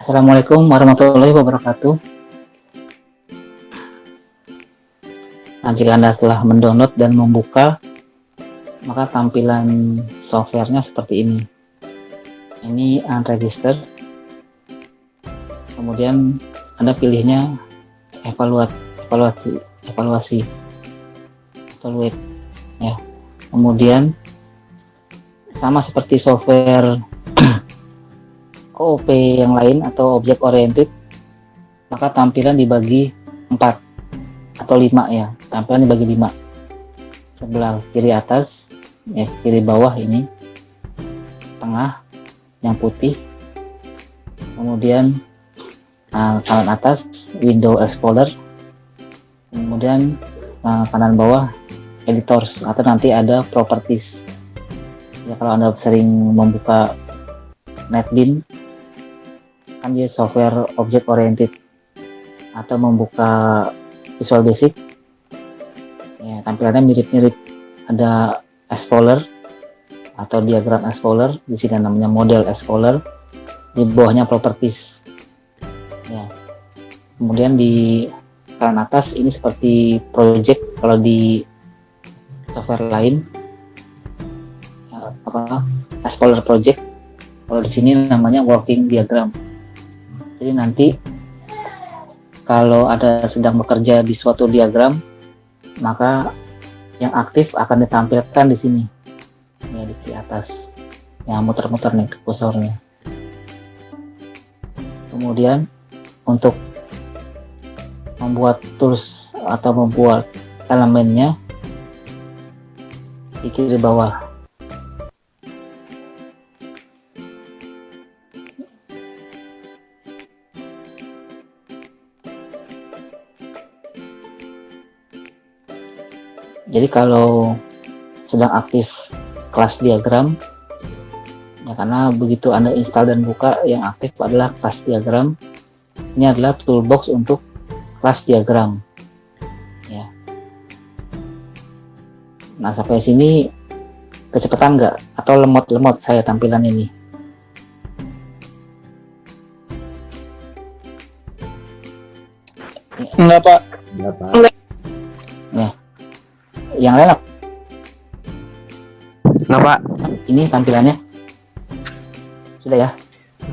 Assalamualaikum warahmatullahi wabarakatuh. Nah, jika Anda telah mendownload dan membuka, maka tampilan softwarenya seperti ini. Ini unregistered. Kemudian Anda pilihnya evaluate ya. Kemudian sama seperti software OOP yang lain atau object oriented, maka tampilan dibagi 4 atau 5 ya. Tampilan dibagi 5. Sebelah kiri atas, ya, kiri bawah ini, tengah yang putih. Kemudian kanan atas window explorer. Kemudian kanan bawah editors, atau nanti ada properties. Ya, kalau Anda sering membuka NetBeans, kan dia software object oriented, atau membuka Visual Basic, ya, tampilannya mirip-mirip. Ada Explorer atau diagram Explorer, di sini namanya model Explorer, di bawahnya properties. Ya. Kemudian di kanan atas ini seperti project kalau di software lain, Explorer project. Kalau di sini namanya working diagram. Jadi nanti kalau ada sedang bekerja di suatu diagram, maka yang aktif akan ditampilkan di sini, ya, di atas, yang muter-muter nih kursornya. Kemudian untuk membuat tools atau membuat elemennya di kiri bawah. Jadi kalau sedang aktif kelas diagram, ya, karena begitu Anda install dan buka, yang aktif adalah kelas diagram. Ini adalah toolbox untuk kelas diagram. Ya. Nah, sampai sini kecepatan nggak? Atau lemot-lemot saya tampilan ini? Enggak, Pak. Ya. Yang lain apa? Enggak, Pak. Ini tampilannya sudah ya.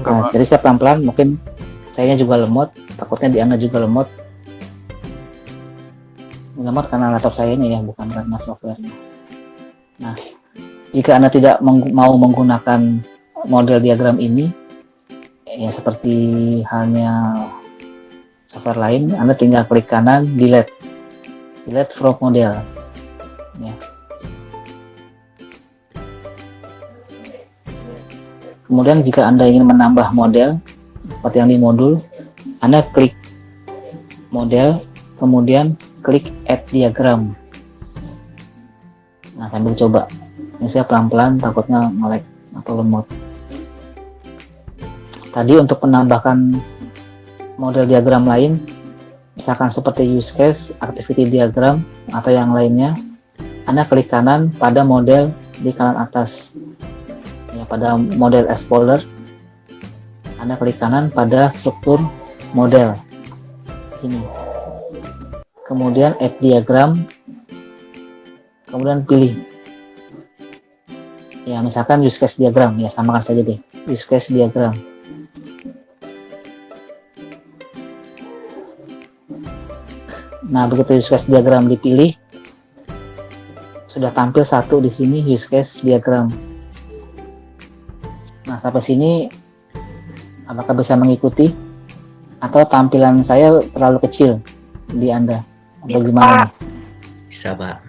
Nah, jadi saya pelan-pelan, mungkin saya juga lemot, takutnya di Anda juga lemot. Lemot karena laptop saya ini ya, bukan karena softwarenya. Nah, jika Anda tidak mau menggunakan model diagram ini, ya seperti halnya software lain, Anda tinggal klik kanan, delete from model. Ya. Kemudian jika Anda ingin menambah model seperti yang di modul, Anda klik model, kemudian klik add diagram. Nah, sambil coba. Ini saya pelan-pelan, takutnya nge-lag atau lemot. Tadi untuk menambahkan model diagram lain, misalkan seperti use case, activity diagram, atau yang lainnya, Anda klik kanan pada model di kanan atas, ya, pada model Explorer. Anda klik kanan pada struktur model sini, kemudian add diagram, kemudian pilih, ya, misalkan use case diagram, ya, samakan saja deh, use case diagram. Nah, begitu use case diagram dipilih, sudah tampil satu di sini use case diagram. Nah, sampai sini apakah bisa mengikuti atau tampilan saya terlalu kecil di Anda? Atau gimana nih? Bisa, Pak.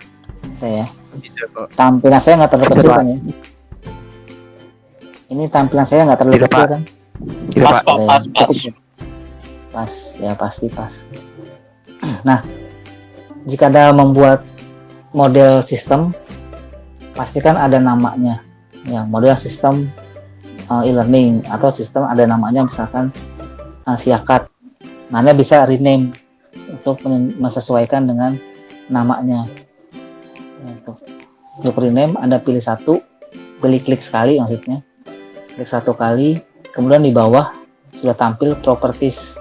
Saya Bisa, Pak. tampilan saya nggak terlalu kecil kan ya? Ini tampilan saya nggak terlalu Tidak, kecil Pak. kan? Tidak, Pak. Pas ya, pasti pas. Nah, jika Anda membuat model sistem, pastikan ada namanya, ya, model sistem e-learning atau sistem ada namanya, misalkan Siakat. Nah, Anda bisa rename untuk menyesuaikan dengan namanya. Untuk rename, Anda pilih satu, pilih klik sekali, maksudnya klik satu kali, kemudian di bawah sudah tampil properties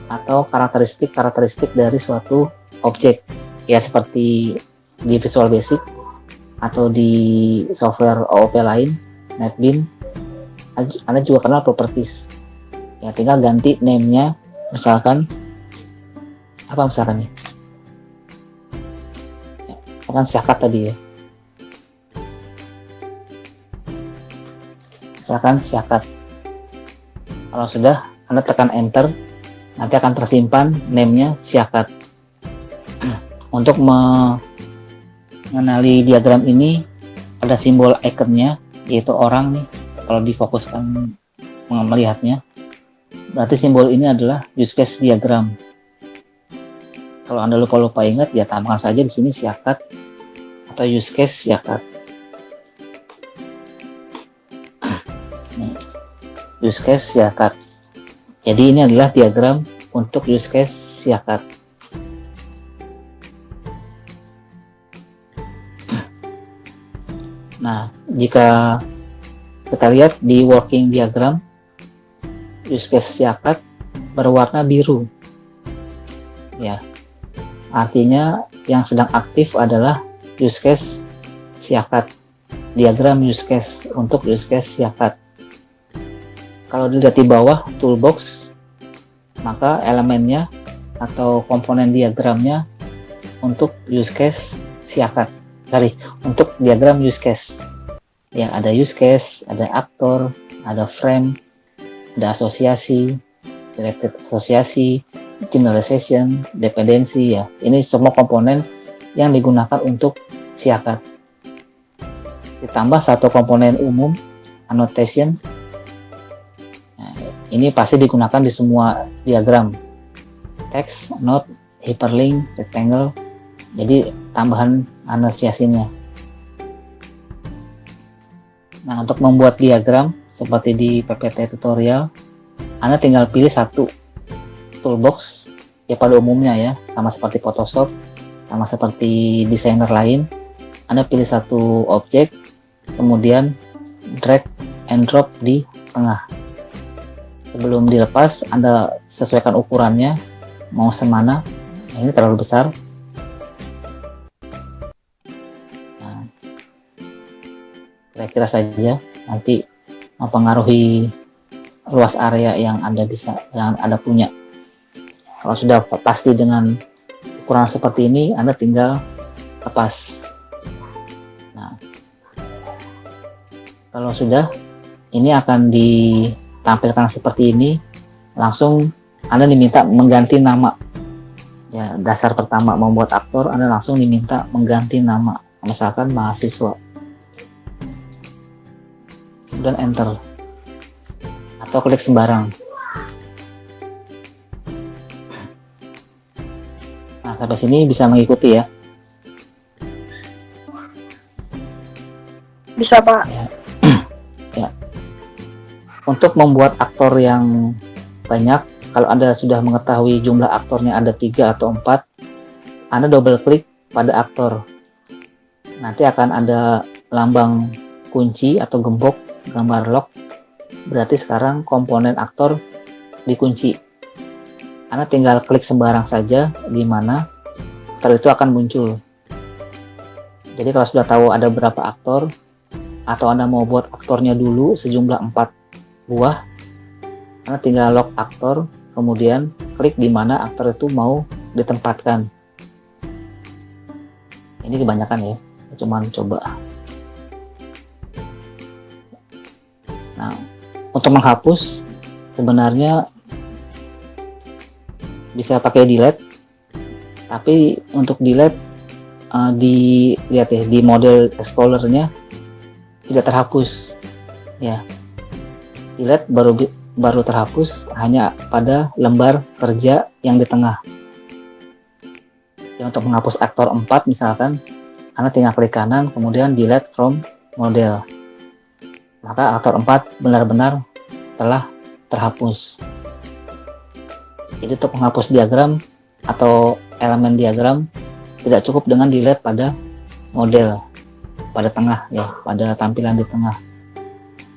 atau karakteristik dari suatu objek, ya seperti di Visual Basic atau di software OOP lain, NetBeans, Anda juga kenal properties. Ya, tinggal ganti name-nya, misalkan apa misalkan nih? Ya, misalkan syakat tadi ya. Misalkan syakat. Kalau sudah, Anda tekan enter, nanti akan tersimpan name-nya syakat. Untuk mengenali diagram ini ada simbol ikonnya, yaitu orang nih. Kalau difokuskan melihatnya, berarti simbol ini adalah use case diagram. Kalau Anda lupa ingat, ya tambahkan saja di sini syakat atau use case syakat. Use case syakat. Jadi ini adalah diagram untuk use case syakat. Nah, jika kita lihat di working diagram, use case syakat berwarna biru. Ya, artinya yang sedang aktif adalah use case syakat. Diagram use case untuk use case syakat. Kalau dilihat di bawah toolbox, maka elemennya atau komponen diagramnya untuk use case syakat. Untuk diagram use case. Ya, ada use case, ada aktor, ada frame, ada asosiasi, directed asosiasi, generalization, dependensi ya. Ini semua komponen yang digunakan untuk syakat. Ditambah satu komponen umum, annotation. Nah, ini pasti digunakan di semua diagram. Text, note, hyperlink, rectangle. Jadi tambahan anotasinya. Nah, untuk membuat diagram seperti di PPT tutorial, Anda tinggal pilih satu toolbox ya pada umumnya ya, sama seperti Photoshop, sama seperti desainer lain. Anda pilih satu objek, kemudian drag and drop di tengah. Sebelum dilepas, Anda sesuaikan ukurannya, mau semana. Nah, ini terlalu besar. Kira-kira saja nanti mempengaruhi luas area yang Anda punya. Kalau sudah pasti dengan ukuran seperti ini, Anda tinggal lepas. Nah, kalau sudah, ini akan ditampilkan seperti ini. Langsung Anda diminta mengganti nama. Ya, dasar pertama membuat aktor, Anda langsung diminta mengganti nama. Misalkan mahasiswa. Kemudian enter atau klik sembarang. Nah, sampai sini bisa mengikuti ya. Bisa, Pak. Ya. Ya. Untuk membuat aktor yang banyak, kalau Anda sudah mengetahui jumlah aktornya ada 3 atau 4, Anda double klik pada aktor. Nanti akan ada lambang kunci atau gembok, gambar lock. Berarti sekarang komponen aktor dikunci. Anda tinggal klik sembarang saja di mana aktor itu akan muncul. Jadi kalau sudah tahu ada berapa aktor, atau Anda mau buat aktornya dulu sejumlah 4 buah, Anda tinggal lock aktor, kemudian klik di mana aktor itu mau ditempatkan. Ini kebanyakan ya, cuman coba. Nah, untuk menghapus sebenarnya bisa pakai delete, tapi untuk delete lihat ya di model explorer-nya tidak terhapus ya. Delete baru terhapus hanya pada lembar kerja yang di tengah. Ya, untuk menghapus aktor 4 misalkan, Anda tinggal klik kanan kemudian delete from model. Maka aktor 4 benar-benar telah terhapus. Jadi untuk menghapus diagram atau elemen diagram tidak cukup dengan delete pada model, pada tengah ya, pada tampilan di tengah.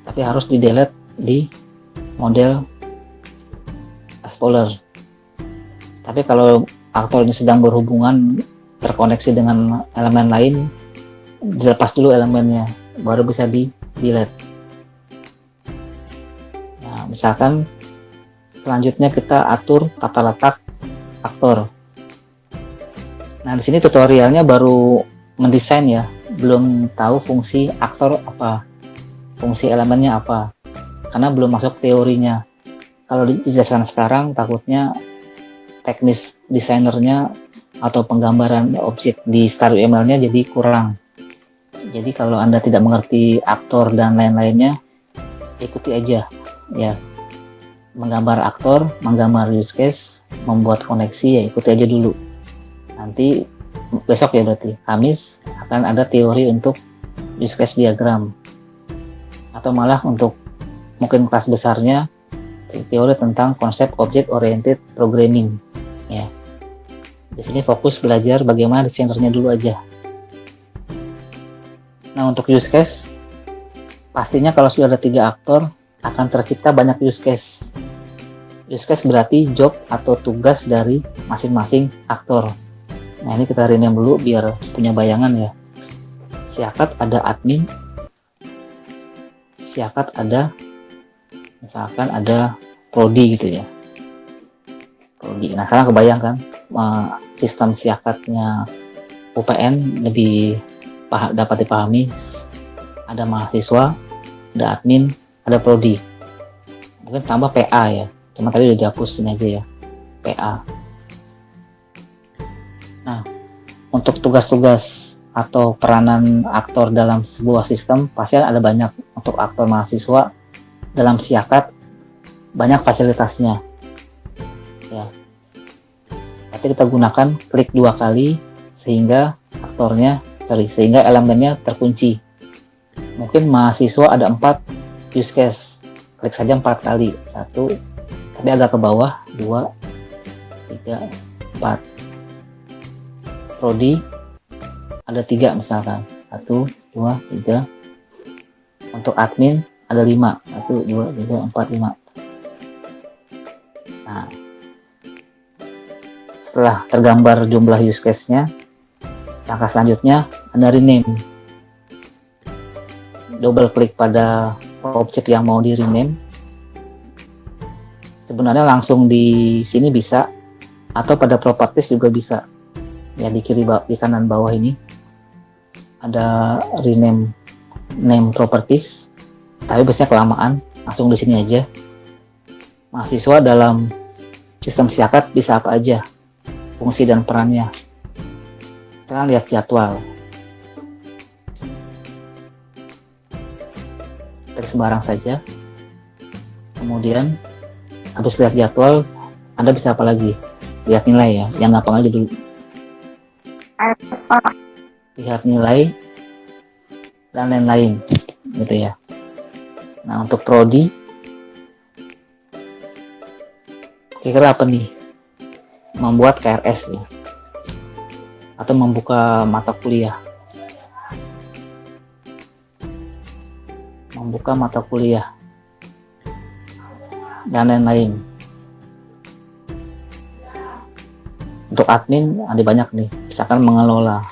Tapi harus di delete di model spoiler. Tapi kalau aktor ini sedang berhubungan, terkoneksi dengan elemen lain, dilepas dulu elemennya, baru bisa di delete. Nah, misalkan selanjutnya kita atur tata letak aktor. Nah, di sini tutorialnya baru mendesain ya, belum tahu fungsi aktor apa, fungsi elemennya apa, karena belum masuk teorinya. Kalau dijelaskan sekarang, takutnya teknis desainernya atau penggambaran objek di StarUML-nya jadi kurang. Jadi kalau Anda tidak mengerti aktor dan lain-lainnya, ikuti aja ya. Menggambar aktor, menggambar use case, membuat koneksi, ya ikuti aja dulu. Nanti besok ya, berarti Kamis akan ada teori untuk use case diagram, atau malah untuk mungkin kelas besarnya teori tentang konsep object oriented programming ya. Di sini fokus belajar bagaimana desainernya dulu aja. Nah, untuk use case, pastinya kalau sudah ada 3 aktor akan tercipta banyak use case. Use case berarti job atau tugas dari masing-masing aktor. Nah, ini kita rename dulu biar punya bayangan ya. Siakat ada admin, siakat ada, misalkan ada prodi gitu ya, prodi. Nah, sekarang kebayangkan sistem siakatnya UPN lebih dapat dipahami. Ada mahasiswa, ada admin, ada prodi, mungkin tambah PA ya, cuma tadi udah dihapus ini aja ya, PA. Nah, untuk tugas-tugas atau peranan aktor dalam sebuah sistem pasti ada banyak. Untuk aktor mahasiswa dalam siakat banyak fasilitasnya ya. Nanti kita gunakan klik 2 kali sehingga sehingga elemennya terkunci. Mungkin mahasiswa ada 4 use case, klik saja 4 kali, 1, tapi agak ke bawah, 2, 3, 4. Prodi ada 3 misalkan, 1, 2, 3. Untuk admin ada 5, 1, 2, 3, 4, 5. Nah, setelah tergambar jumlah use case-nya, langkah selanjutnya ada rename. Double klik pada objek yang mau di rename. Sebenarnya langsung di sini bisa, atau pada properties juga bisa. Ya, di kanan bawah ini ada rename name properties, tapi biasanya kelamaan, langsung di sini aja. Mahasiswa dalam sistem siakat bisa apa aja, fungsi dan perannya. Sekarang lihat jadwal. Klik sembarang saja. Kemudian habis lihat jadwal, Anda bisa apa lagi? Lihat nilai ya, yang gampang aja dulu. Lihat nilai dan lain-lain gitu ya. Nah, untuk prodi kira-kira apa nih? Membuat KRS ya, atau membuka mata kuliah, dan lain-lain. Untuk admin ada banyak nih, misalkan mengelola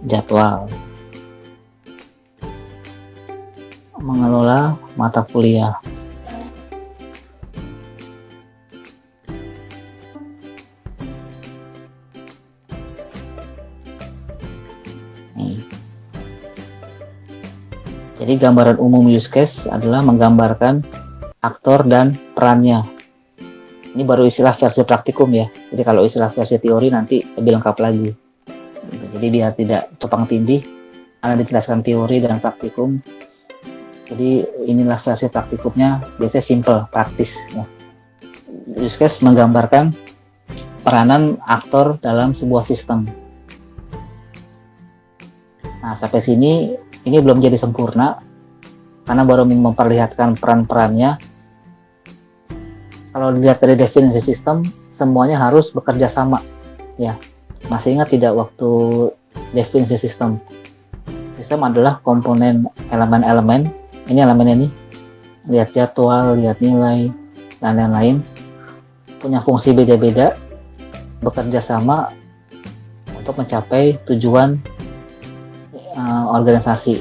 jadwal, mengelola mata kuliah. Jadi gambaran umum use case adalah menggambarkan aktor dan perannya. Ini baru istilah versi praktikum ya. Jadi kalau istilah versi teori nanti lebih lengkap lagi. Jadi biar tidak tumpang tindih, Anda dijelaskan teori dan praktikum. Jadi inilah versi praktikumnya, biasanya simple, praktis. Ya. Use case menggambarkan peranan aktor dalam sebuah sistem. Nah, sampai sini ini belum jadi sempurna karena baru memperlihatkan peran-perannya. Kalau dilihat dari definisi sistem, semuanya harus bekerja sama ya. Masih ingat tidak waktu definisi sistem? Sistem adalah komponen elemen-elemen. Ini elemennya nih lihat jadwal, lihat nilai, dan lain-lain, punya fungsi beda-beda, bekerja sama untuk mencapai tujuan organisasi,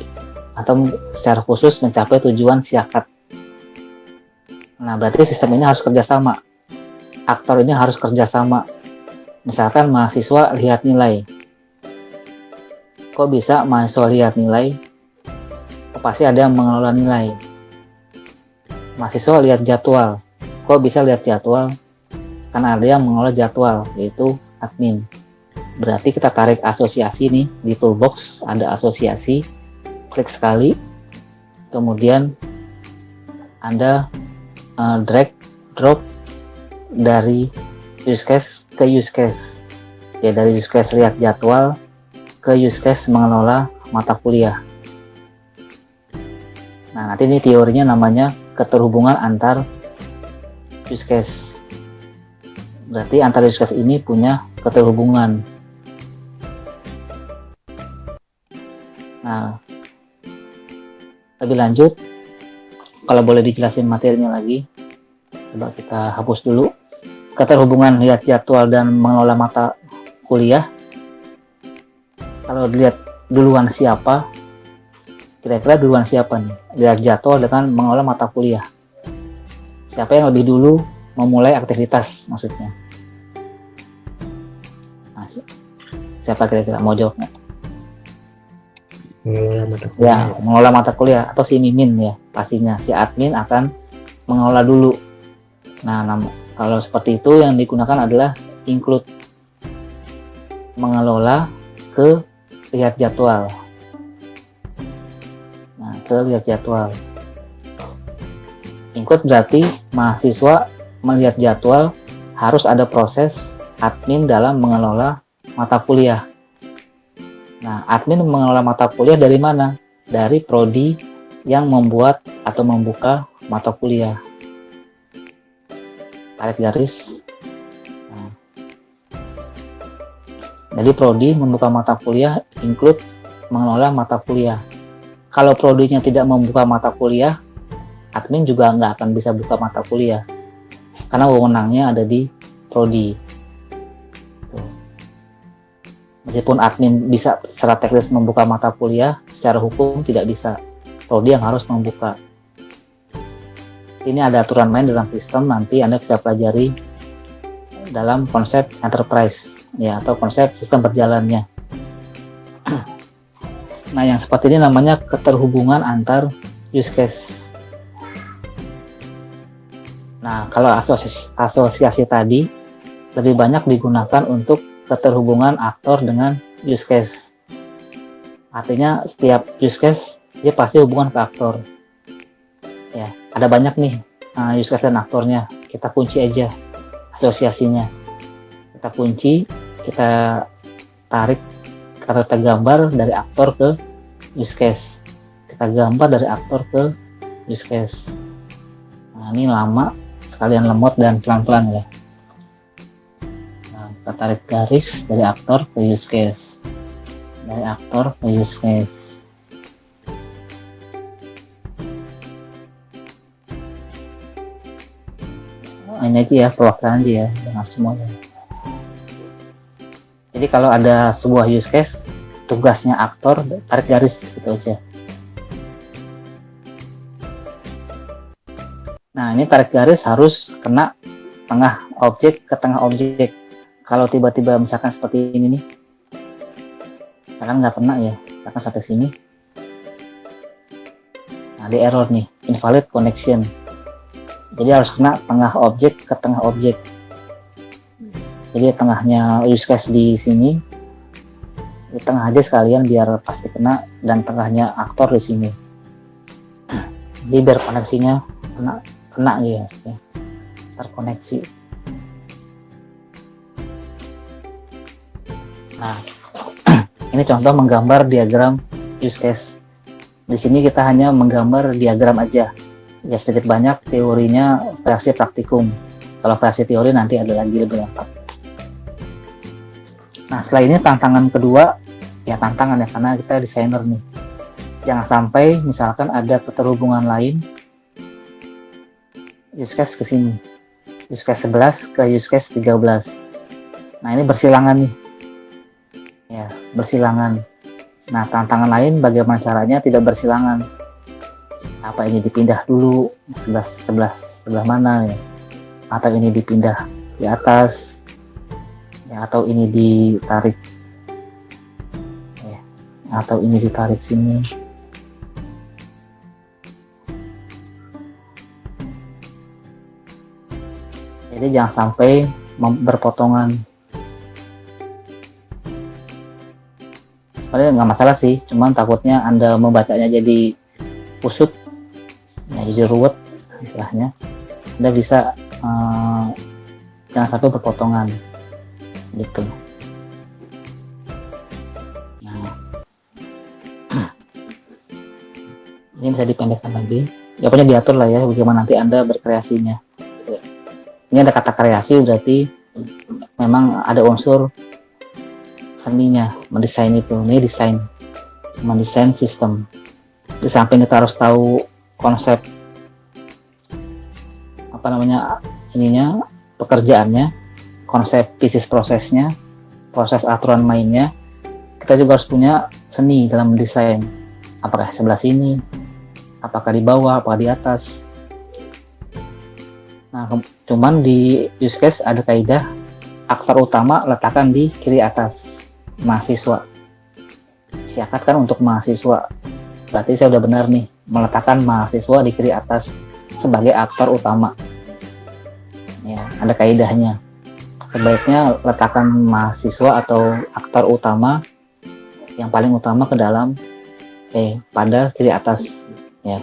atau secara khusus mencapai tujuan siakat. Nah, berarti sistem ini harus kerjasama. Aktor ini harus kerjasama. Misalkan mahasiswa lihat nilai. Kok bisa mahasiswa lihat nilai? Pasti ada yang mengelola nilai. Mahasiswa lihat jadwal. Kok bisa lihat jadwal? Karena ada yang mengelola jadwal, yaitu admin. Berarti kita tarik asosiasi nih, di toolbox ada asosiasi, klik sekali, kemudian Anda drag drop dari use case ke use case. Ya, dari use case lihat jadwal ke use case mengelola mata kuliah. Nah, nanti ini teorinya namanya keterhubungan antar use case. Berarti antar use case ini punya keterhubungan. Nah, lebih lanjut, kalau boleh dijelasin materinya lagi, coba kita hapus dulu. Keterhubungan lihat jadwal dan mengelola mata kuliah. Kalau dilihat duluan siapa, kira-kira duluan siapa nih? Lihat jadwal dengan mengelola mata kuliah. Siapa yang lebih dulu memulai aktivitas maksudnya? Nah, siapa kira-kira mau jawab? Mengelola mata kuliah. Ya, mengelola mata kuliah atau si Mimin ya, pastinya si admin akan mengelola dulu. Nah, kalau seperti itu yang digunakan adalah include, mengelola ke lihat jadwal. Nah, ke lihat jadwal. Include berarti mahasiswa melihat jadwal, harus ada proses admin dalam mengelola mata kuliah. Nah, admin mengelola mata kuliah dari mana? Dari prodi yang membuat atau membuka mata kuliah. Tarik garis. Nah, jadi prodi membuka mata kuliah, include mengelola mata kuliah. Kalau prodinya tidak membuka mata kuliah, admin juga nggak akan bisa buka mata kuliah. Karena wewenangnya ada di prodi. Meskipun admin bisa secara teknis membuka mata kuliah, secara hukum tidak bisa. Prodi yang harus membuka. Ini ada aturan main dalam sistem, nanti Anda bisa pelajari dalam konsep enterprise, ya, atau konsep sistem berjalannya. Nah, yang seperti ini namanya keterhubungan antar use case. Nah, kalau asosiasi tadi lebih banyak digunakan untuk keterhubungan aktor dengan use case. Artinya setiap use case dia pasti hubungan ke aktor. Ya, ada banyak nih use case dan aktornya. Kita kunci aja asosiasinya. Kita kunci, kita tarik, kita gambar dari aktor ke use case. Kita gambar dari aktor ke use case. Nah, ini lama, sekalian lemot dan pelan-pelan ya. Kita tarik garis dari aktor ke use case, dari aktor ke use case. Ini aja ya, perwakilan aja ya, dengan semuanya. Jadi kalau ada sebuah use case, tugasnya aktor tarik garis gitu aja. Nah, ini tarik garis harus kena tengah objek ke tengah objek. Kalau tiba-tiba misalkan seperti ini nih, misalkan nggak kena ya, misalkan sampai sini, nah di error nih, invalid connection. Jadi harus kena tengah objek ke tengah objek. Jadi tengahnya use case di sini, di tengah aja sekalian biar pasti kena, dan tengahnya aktor di sini. Jadi biar koneksinya kena ya, terkoneksi. Nah, ini contoh menggambar diagram use case. Di sini kita hanya menggambar diagram aja. Ya sedikit banyak teorinya versi praktikum. Kalau versi teori nanti ada lagi lebih lengkap. Nah, setelah ini tantangan kedua, ya tantangan ya, karena kita desainer nih. Jangan sampai misalkan ada keterhubungan lain use case ke sini, use case 11 ke use case 13. Nah, ini bersilangan nih ya, bersilangan. Nah, tantangan lain bagaimana caranya tidak bersilangan. Apa ini dipindah dulu sebelah mana ya, atau ini dipindah di atas ya, atau ini ditarik ya, atau ini ditarik sini. Jadi jangan sampai berpotongan. Sebenarnya nggak masalah sih, cuman takutnya Anda membacanya jadi kusut ya, jadi ruwet istilahnya. Anda bisa jangan sampai berpotongan gitu. Nah, ini bisa dipendekkan lagi, ya pokoknya diatur lah ya bagaimana nanti Anda berkreasinya. Ini ada kata kreasi, berarti memang ada unsur seninya, mendesain itu. Ini desain, mendesain sistem. Di samping kita harus tahu konsep apa namanya ininya, pekerjaannya, konsep bisnis prosesnya, proses aturan mainnya, kita juga harus punya seni dalam mendesain. Apakah sebelah sini, apakah di bawah, apakah di atas. Nah, cuman di use case ada kaidah aktor utama letakkan di kiri atas mahasiswa. Siapkan untuk mahasiswa. Berarti saya udah benar nih, meletakkan mahasiswa di kiri atas sebagai aktor utama. Ya, ada kaidahnya. Sebaiknya letakkan mahasiswa atau aktor utama yang paling utama ke dalam pada kiri atas ya.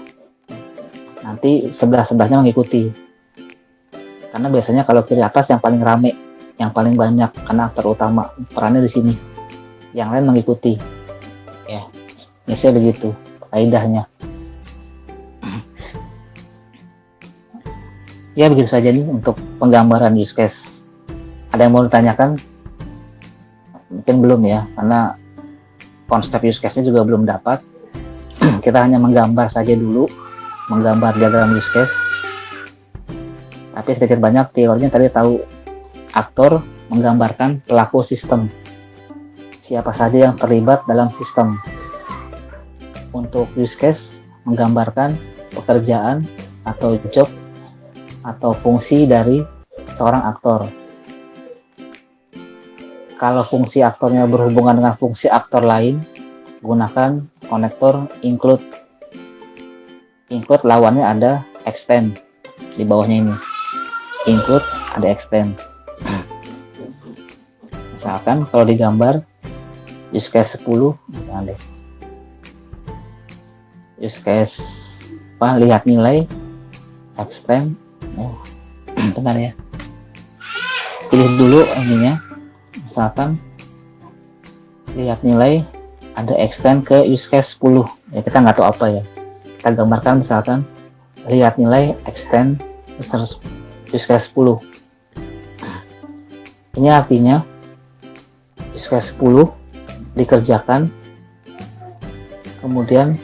Nanti sebelah-sebelahnya mengikuti. Karena biasanya kalau kiri atas yang paling rame, yang paling banyak, karena aktor utama perannya di sini, yang lain mengikuti ya. Biasanya begitu kaidahnya. Ya begitu saja nih untuk penggambaran use case. Ada yang mau ditanyakan? Mungkin belum ya, karena konsep use case-nya juga belum dapat. Kita hanya menggambar saja dulu, menggambar diagram use case. Tapi sedikit banyak teorinya tadi tahu, aktor menggambarkan pelaku sistem, siapa saja yang terlibat dalam sistem. Untuk use case menggambarkan pekerjaan atau job atau fungsi dari seorang aktor. Kalau fungsi aktornya berhubungan dengan fungsi aktor lain, gunakan konektor include. Include lawannya ada extend di bawahnya ini. Include ada extend. Misalkan kalau digambar use case 10, deh. Use case lihat nilai, extend. Bentar ya. Pilih dulu ininya. Misalkan lihat nilai, ada extend ke use case 10. Ya kita nggak tahu apa ya. Kita gambarkan misalkan lihat nilai, extend terus use case 10. Ini artinya use case 10 dikerjakan, kemudian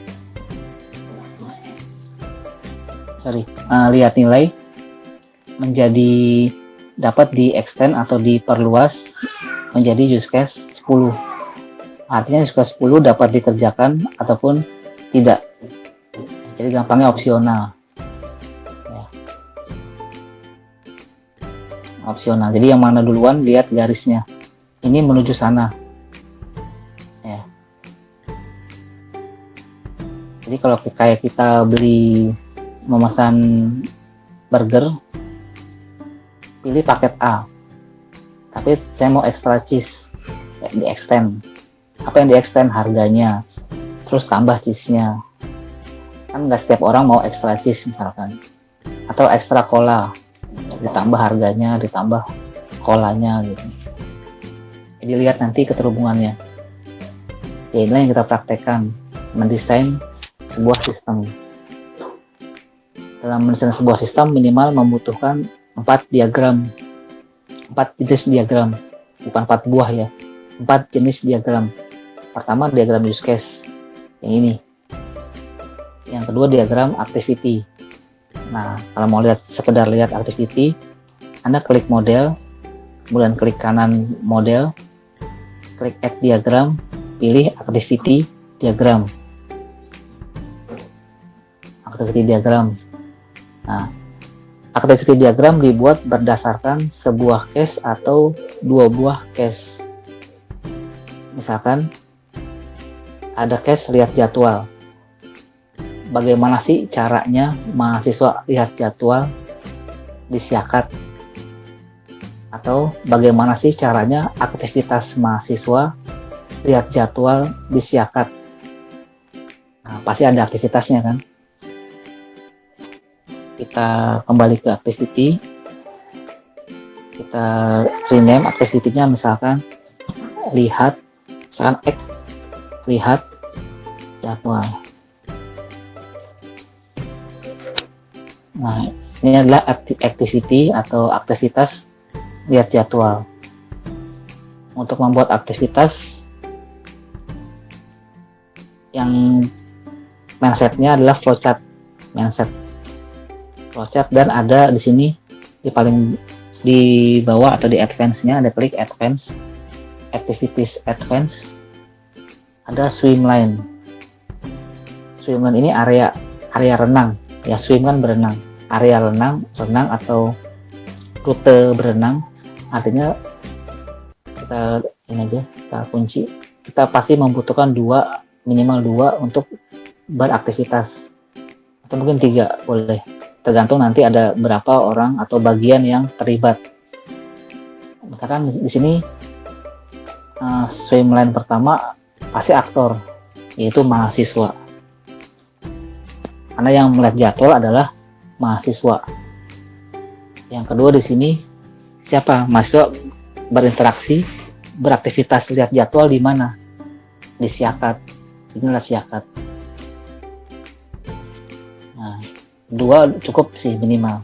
lihat nilai menjadi dapat di extend atau diperluas menjadi use case 10. Artinya use case 10 dapat dikerjakan ataupun tidak. Jadi gampangnya opsional. Opsional. Jadi yang mana duluan, lihat garisnya. Ini menuju sana. Ya. Jadi kalau kayak kita beli, memesan burger, pilih paket A. Tapi saya mau extra cheese, ya, di extend. Apa yang di extend? Harganya. Terus tambah cheese-nya. Kan nggak setiap orang mau extra cheese misalkan. Atau extra cola. Ditambah harganya, ditambah kolanya gitu. Jadi lihat nanti keterhubungannya. Ya, inilah yang kita praktekkan, mendesain sebuah sistem. Dalam mendesain sebuah sistem minimal membutuhkan 4 diagram, 4 jenis diagram, bukan 4 buah ya, 4 jenis diagram. Pertama diagram use case, yang ini. Yang kedua diagram activity. Nah, kalau mau lihat sekedar lihat activity, Anda klik model, kemudian klik kanan model, klik add diagram, pilih activity diagram. Activity diagram. Nah, activity diagram dibuat berdasarkan sebuah case atau dua buah case. Misalkan ada case lihat jadwal. Bagaimana sih caranya mahasiswa lihat jadwal di Siakat? Atau bagaimana sih caranya aktivitas mahasiswa lihat jadwal di Siakat? Nah, pasti ada aktivitasnya kan? Kita kembali ke activity. Kita rename activity-nya misalkan lihat, misalkan lihat jadwal. Nah, ini adalah activity atau aktivitas lihat jadwal. Untuk membuat aktivitas yang mindset-nya adalah flowchart, mindset flowchart, dan ada di sini di paling di bawah atau di advance-nya ada klik advance, activities advance, ada swimline. Swimline ini area renang ya, swim kan berenang, area renang atau rute berenang. Artinya kita ini aja, kita kunci, kita pasti membutuhkan minimal dua untuk beraktivitas, atau mungkin 3 boleh, tergantung nanti ada berapa orang atau bagian yang terlibat. Misalkan di sini swimline pertama pasti aktor, yaitu mahasiswa, karena yang melihat jadwal adalah mahasiswa. Yang kedua di sini siapa? Mahasiswa berinteraksi, beraktivitas lihat jadwal di mana? Di Siakat. Inilah Siakat. Nah, 2 cukup sih minimal.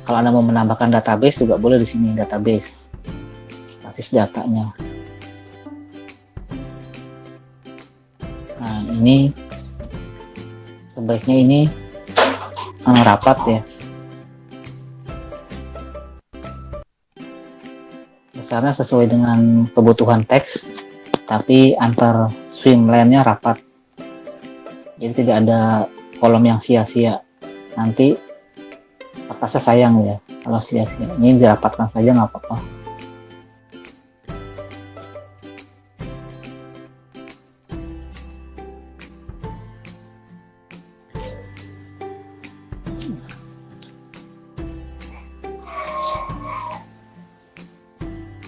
Kalau Anda mau menambahkan database juga boleh di sini, database, basis datanya. Nah, ini sebaiknya ini rapat ya. Besarnya sesuai dengan kebutuhan teks, tapi antar swimline-nya rapat. Jadi tidak ada kolom yang sia-sia. Nanti kertasnya sayang ya kalau sia-sia. Ini dirapatkan saja nggak apa-apa.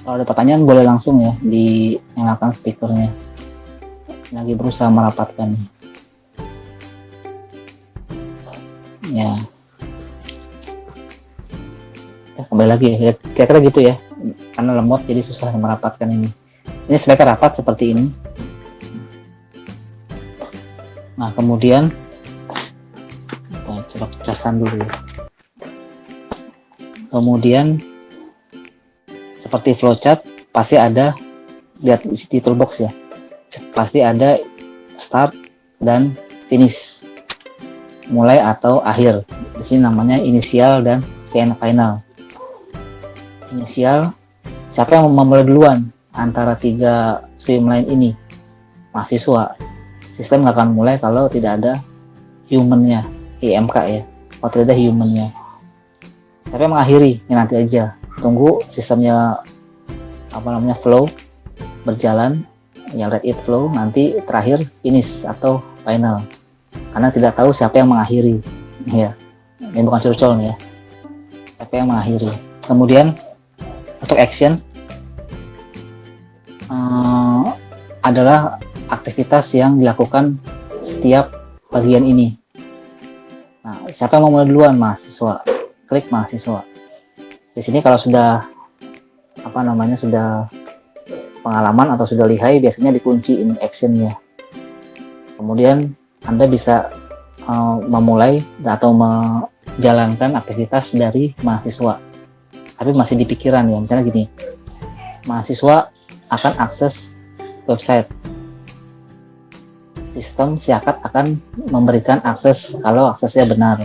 Kalau ada pertanyaan boleh langsung ya dinyalakan speakernya. Lagi berusaha merapatkan. Ya. Kembali lagi ya, kira-kira gitu ya. Karena lemot jadi susah merapatkan ini. Ini sebaiknya rapat seperti ini. Nah, kemudian kita coba casan dulu ya. Kemudian seperti flowchart pasti ada, lihat di toolbox ya, pasti ada start dan finish, mulai atau akhir. Di sini namanya inisial dan final. Inisial, siapa yang memulai duluan antara 3 streamline ini? Mahasiswa. Sistem nggak akan mulai kalau tidak ada human-nya, IMK ya, kalau tidak ada human-nya. Siapa yang mengakhiri? Ya nanti aja, tunggu sistemnya flow berjalan, yang let it flow, nanti terakhir finish atau final, karena tidak tahu siapa yang mengakhiri ya. Ini bukan curcol ya, siapa yang mengakhiri. Kemudian untuk action adalah aktivitas yang dilakukan setiap bagian ini. Nah, siapa yang mau mulai duluan? Mahasiswa. Klik mahasiswa. Di sini kalau sudah sudah pengalaman atau sudah lihai, biasanya dikunci ini actionnya. Kemudian Anda bisa memulai atau menjalankan aktivitas dari mahasiswa, tapi masih di pikiran ya. Misalnya gini, mahasiswa akan akses website, sistem Siakat akan memberikan akses kalau aksesnya benar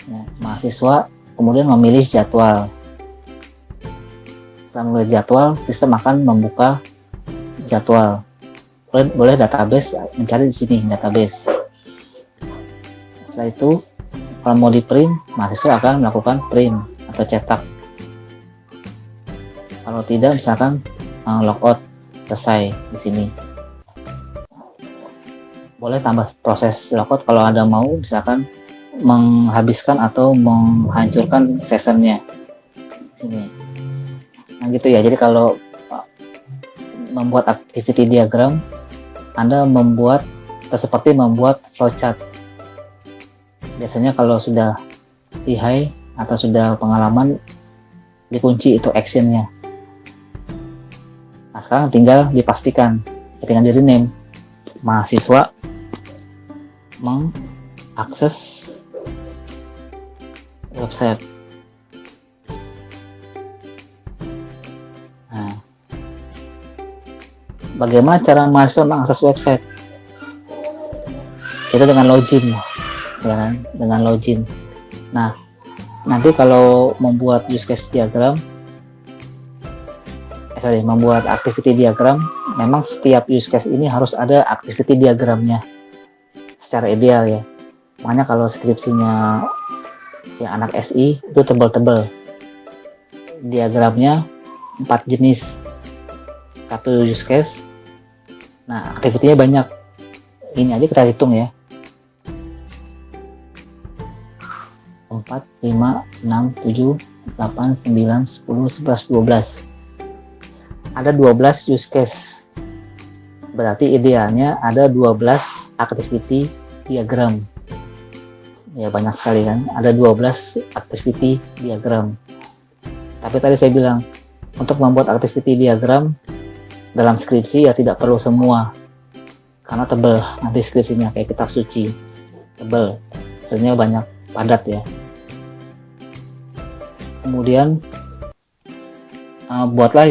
ya. mahasiswa kemudian memilih jadwal. Setelah memilih jadwal, sistem akan membuka jadwal. Boleh database, mencari di sini database. Setelah itu, kalau mau di print, mahasiswa akan melakukan print atau cetak. Kalau tidak, misalkan logout, selesai di sini. Boleh tambah proses logout kalau ada mau, misalkan menghabiskan atau menghancurkan sessionnya sini. Nah gitu ya. Jadi kalau membuat activity diagram, Anda membuat atau seperti membuat flowchart. Biasanya kalau sudah lihai atau sudah pengalaman, dikunci itu actionnya. Nah sekarang tinggal dipastikan, tinggal di rename. Mahasiswa mengakses website. Nah, bagaimana cara mahasiswa mengakses website? Itu dengan login, ya kan? Dengan login. Nah, nanti kalau membuat use case diagram, membuat activity diagram, memang setiap use case ini harus ada activity diagramnya secara ideal ya. Makanya kalau skripsinya yang anak SI itu tebal-tebal, diagramnya 4 jenis, satu use case. Nah, aktivitinya banyak. Ini aja kita hitung ya. 4, 5, 6, 7, 8, 9, 10, 11, 12. Ada 12 use case. Berarti idealnya ada 12 activity diagram. Ya banyak sekali kan, ada 12 activity diagram. Tapi tadi saya bilang, untuk membuat activity diagram dalam skripsi ya tidak perlu semua, karena tebel nanti skripsinya kayak kitab suci, tebel, sebenarnya banyak, padat ya. Kemudian buatlah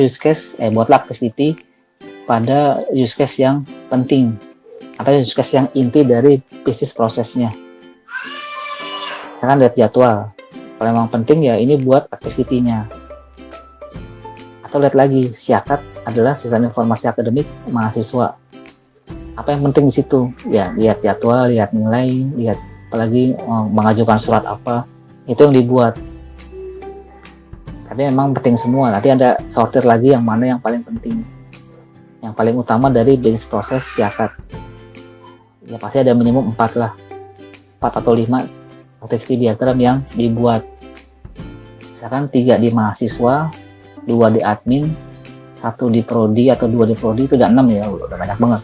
activity pada use case yang penting atau use case yang inti dari bisnis prosesnya. Misalkan lihat jadwal, kalau memang penting ya ini buat activity-nya. Atau lihat lagi, SIAKAD adalah sistem informasi akademik mahasiswa. Apa yang penting di situ? Ya lihat jadwal, lihat nilai, lihat apalagi mengajukan surat apa, itu yang dibuat. Tapi memang penting semua. Nanti ada sortir lagi yang mana yang paling penting, yang paling utama dari bisnis proses SIAKAD. Ya pasti ada minimum 4 lah, 4 atau 5 activity diagram yang dibuat. Misalkan 3 di mahasiswa, 2 di admin, 1 di prodi atau 2 di prodi, itu udah 6 ya, udah banyak banget.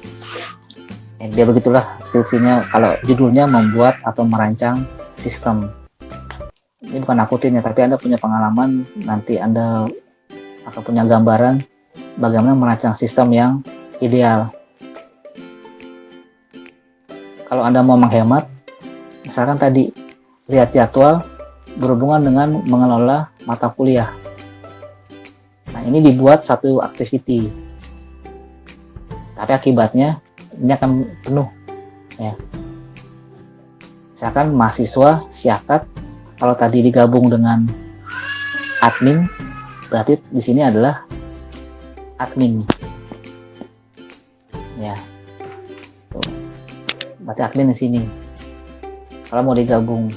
Ya begitulah skripsinya kalau judulnya membuat atau merancang sistem. Ini bukan nakutin ya, tapi Anda punya pengalaman, nanti Anda akan punya gambaran bagaimana merancang sistem yang ideal. Kalau Anda mau menghemat, misalkan tadi lihat jadwal berhubungan dengan mengelola mata kuliah. Nah, ini dibuat satu activity. Tapi akibatnya ini akan penuh ya. Misalkan mahasiswa SIAKAD, kalau tadi digabung dengan admin, berarti di sini adalah admin. Ya. Tuh. Berarti admin di sini. Kalau mau digabung.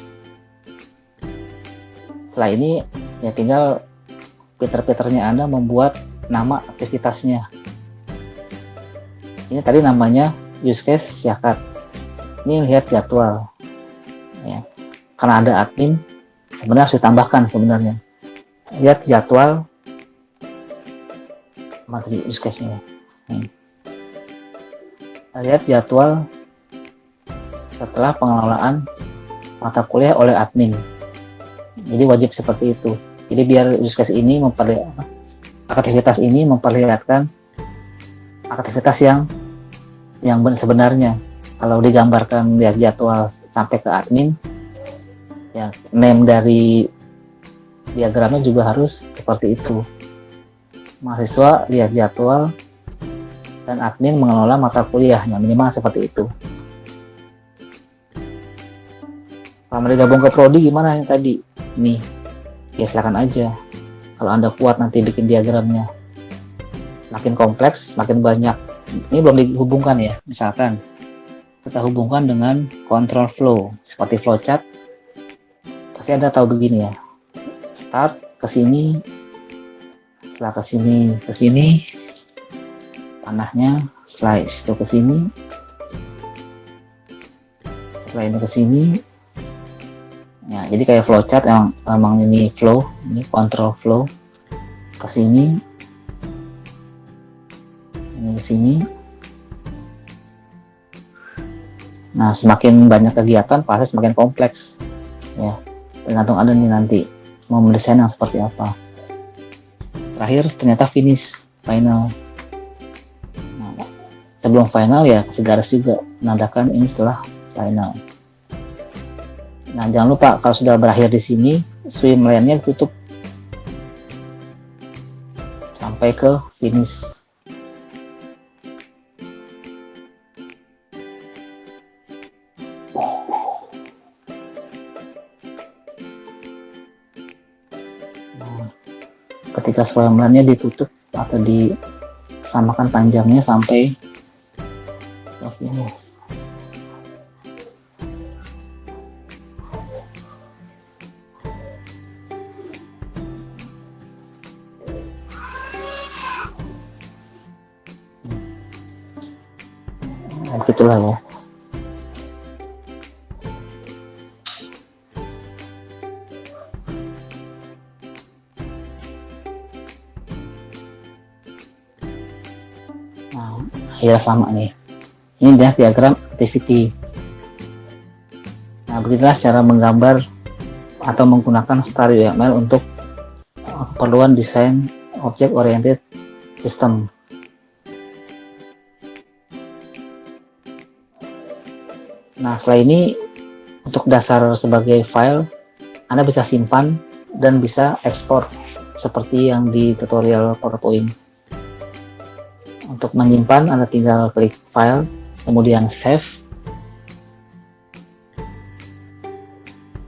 Setelah ini ya tinggal Peter-Peternya Anda membuat nama aktivitasnya. Ini tadi namanya use case SIAKAD. Ini lihat jadwal. Ya. Karena ada admin, sebenarnya harus ditambahkan sebenarnya. Lihat jadwal materi use case-nya. Lihat jadwal setelah pengelolaan mata kuliah oleh admin. Jadi wajib seperti itu. Jadi biar use case ini aktivitas ini memperlihatkan aktivitas yang sebenarnya. Kalau digambarkan lihat jadwal sampai ke admin, ya name dari diagramnya juga harus seperti itu. Mahasiswa lihat jadwal dan admin mengelola mata kuliahnya, minimal seperti itu. Kalau mau digabung ke prodi gimana yang tadi? ini, ya silakan aja. Kalau Anda kuat nanti bikin diagramnya. Semakin kompleks, semakin banyak. Ini belum dihubungkan ya. Misalkan kita hubungkan dengan control flow seperti flowchart. Pasti Anda tahu begini ya. Start ke sini, setelah ke sini panahnya, setelah itu ke sini, setelah ini ke sini. Ya, jadi kayak flowchart yang memang ini flow, ini control flow ke sini, ini ke sini. Nah, semakin banyak kegiatan pasti semakin kompleks ya, tergantung Anda nih nanti mau mendesain yang seperti apa. Terakhir ternyata finish, final. Nah, sebelum final ya kasih garis juga menandakan ini setelah final. Nah, jangan lupa kalau sudah berakhir di sini, swim lane-nya ditutup sampai ke finish. Nah, ketika swim lane-nya ditutup atau disamakan panjangnya sampai ke finish. Nah, gitulah ya. Nah, ya sama nih. Ini dia diagram activity. Nah, beginilah cara menggambar atau menggunakan Star UML untuk keperluan desain object oriented system. Nah, setelah ini untuk dasar sebagai file, Anda bisa simpan dan bisa ekspor seperti yang di tutorial PowerPoint. Untuk menyimpan, Anda tinggal klik file, kemudian save.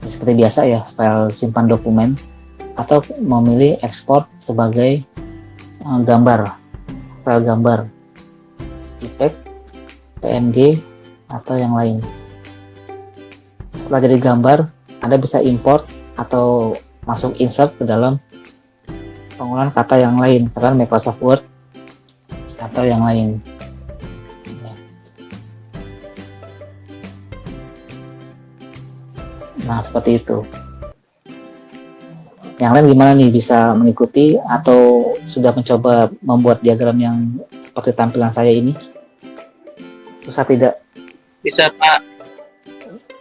Seperti biasa ya, file simpan dokumen, atau memilih ekspor sebagai gambar, file gambar, JPEG, PNG, atau yang lain. Setelah jadi gambar, Anda bisa import atau masuk insert ke dalam pengolahan kata yang lain, misalkan Microsoft Word atau yang lain. Nah, seperti itu. Yang lain gimana nih, bisa mengikuti atau sudah mencoba membuat diagram yang seperti tampilan saya ini? Susah tidak? Bisa Pak,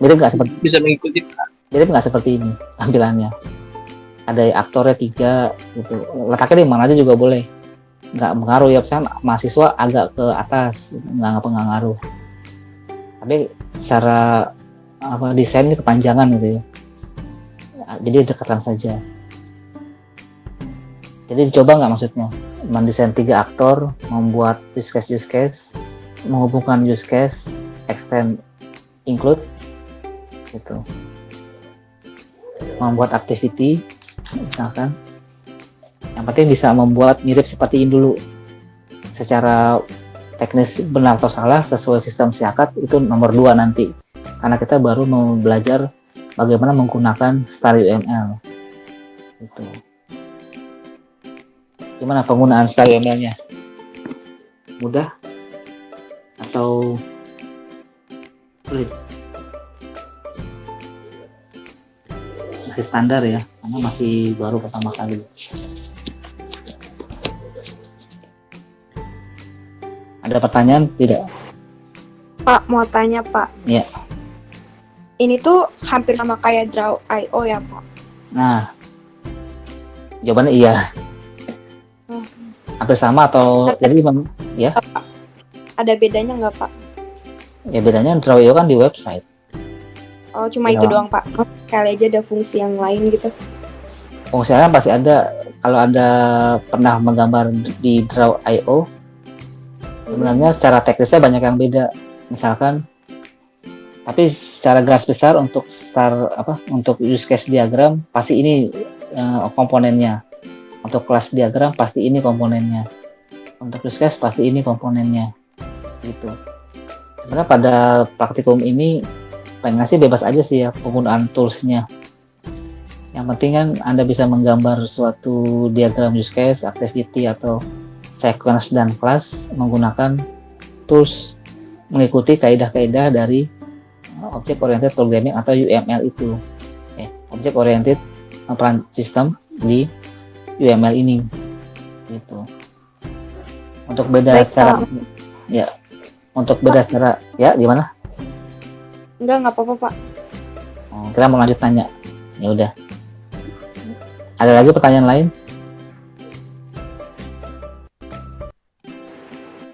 Mirip nggak seperti? bisa mengikuti Pak. Mirip nggak seperti ini tampilannya? Ada aktornya 3 gitu. Letaknya di mana aja juga boleh. Nggak mengaruh ya, misalnya mahasiswa agak ke atas, nggak ngaruh. Tapi secara desain ini kepanjangan gitu ya. Jadi dekatkan saja. Jadi dicoba nggak maksudnya mendesain 3 aktor, membuat use case, menghubungkan use case, extend, include, gitu. Membuat activity, misalkan. Yang penting bisa membuat mirip seperti ini dulu. Secara teknis benar atau salah sesuai sistem SIACAT itu nomor 2 nanti. Karena kita baru mau belajar bagaimana menggunakan Star UML. Gitu. Gimana penggunaan Star UML-nya? Mudah atau sulit? Masih standar ya, karena masih baru pertama kali. Ada pertanyaan tidak? Pak, mau tanya Pak. Ya. Ini tuh hampir sama kayak Draw.io ya Pak? Nah, jawabannya iya. Hampir sama atau jadi ya? Ada bedanya nggak Pak? Ya bedanya Draw.io kan di website. Oh, cuma Ya. itu doang Pak? Kali aja ada fungsi yang lain gitu? Fungsinya pasti ada. Kalau Anda pernah menggambar di Draw.io, sebenarnya secara teknisnya banyak yang beda. Misalkan Tapi secara garis besar untuk untuk use case diagram pasti ini komponennya. Untuk kelas diagram pasti ini komponennya. Untuk use case pasti ini komponennya. Gitu. Sebenarnya pada praktikum ini pengen ngasih bebas aja sih ya penggunaan toolsnya. Yang penting kan Anda bisa menggambar suatu diagram use case, activity atau sequence dan class menggunakan tools mengikuti kaidah-kaidah dari Object Oriented Programming atau UML itu. Object Oriented System di UML ini. Gitu. Untuk beda Baik, secara Pak. ya, untuk beda secara ya gimana? Enggak apa-apa, Pak. Kita mau lanjut tanya. Ya udah. Ada lagi pertanyaan lain?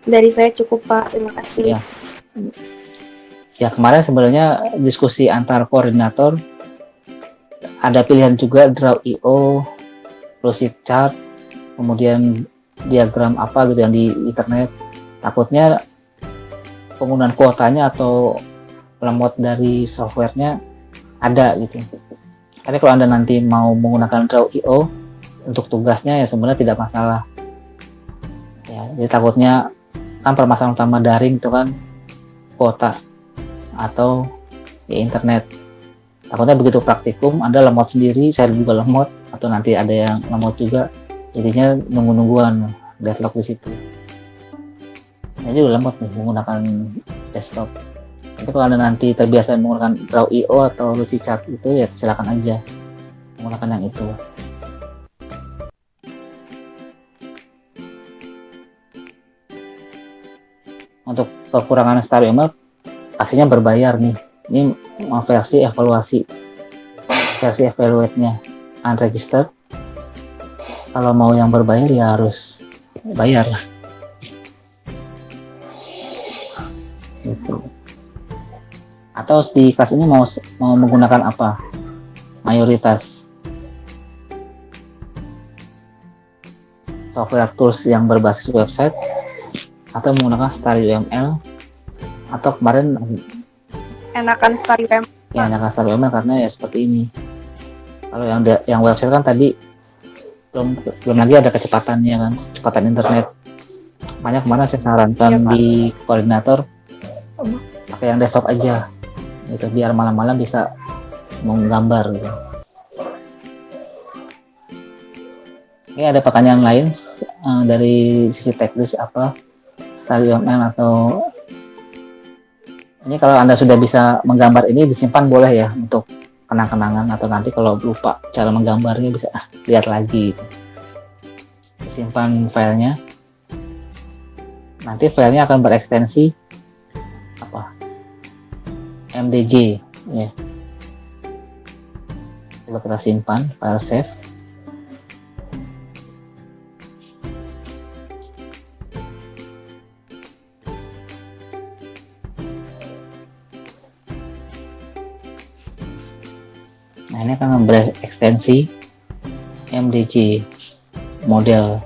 Dari saya cukup, Pak. Terima kasih. Ya. Ya kemarin sebenarnya diskusi antar koordinator ada pilihan juga Draw.io, Lucidchart, kemudian diagram apa gitu yang di internet. Takutnya penggunaan kuotanya atau lemot dari softwarenya ada gitu. Tapi kalau Anda nanti mau menggunakan Draw.io untuk tugasnya ya sebenarnya tidak masalah. Ya, jadi takutnya kan permasalahan utama daring itu kan kuota atau ya internet. Takutnya begitu praktikum Anda lemot sendiri, saya juga lemot atau nanti ada yang lemot juga, jadinya nunggu-nungguan deadlock di situ. Jadi udah lemot nih menggunakan desktop. Tapi kalau Anda nanti terbiasa menggunakan Draw.io atau Lucidchart itu ya silakan aja menggunakan yang itu. Untuk kekurangan StarUML pastinya berbayar nih. Ini versi evaluasi, versi evaluate-nya unregistered. Kalau mau yang berbayar ya harus bayar lah. Gitu. Atau di kelas ini mau menggunakan apa? Mayoritas software tools yang berbasis website atau menggunakan StarUML atau kemarin Enakan StarUML. ya enakan StarUML karena ya seperti ini. Kalau yang website kan tadi belum lagi ada kecepatannya kan, kecepatan internet. Makanya kemana saya sarankan Iya, Pak. di koordinator pakai yang desktop aja gitu biar malam-malam bisa menggambar gitu. Oke, ada pertanyaan lain dari sisi teknis apa StarUML atau ini kalau Anda sudah bisa menggambar ini disimpan boleh ya untuk kenang-kenangan atau nanti kalau lupa cara menggambarnya bisa lihat lagi gitu. Disimpan filenya. Nanti filenya akan berekstensi apa? MDJ ya. Coba kita simpan file save. Nah ini akan berekstensi MDJ model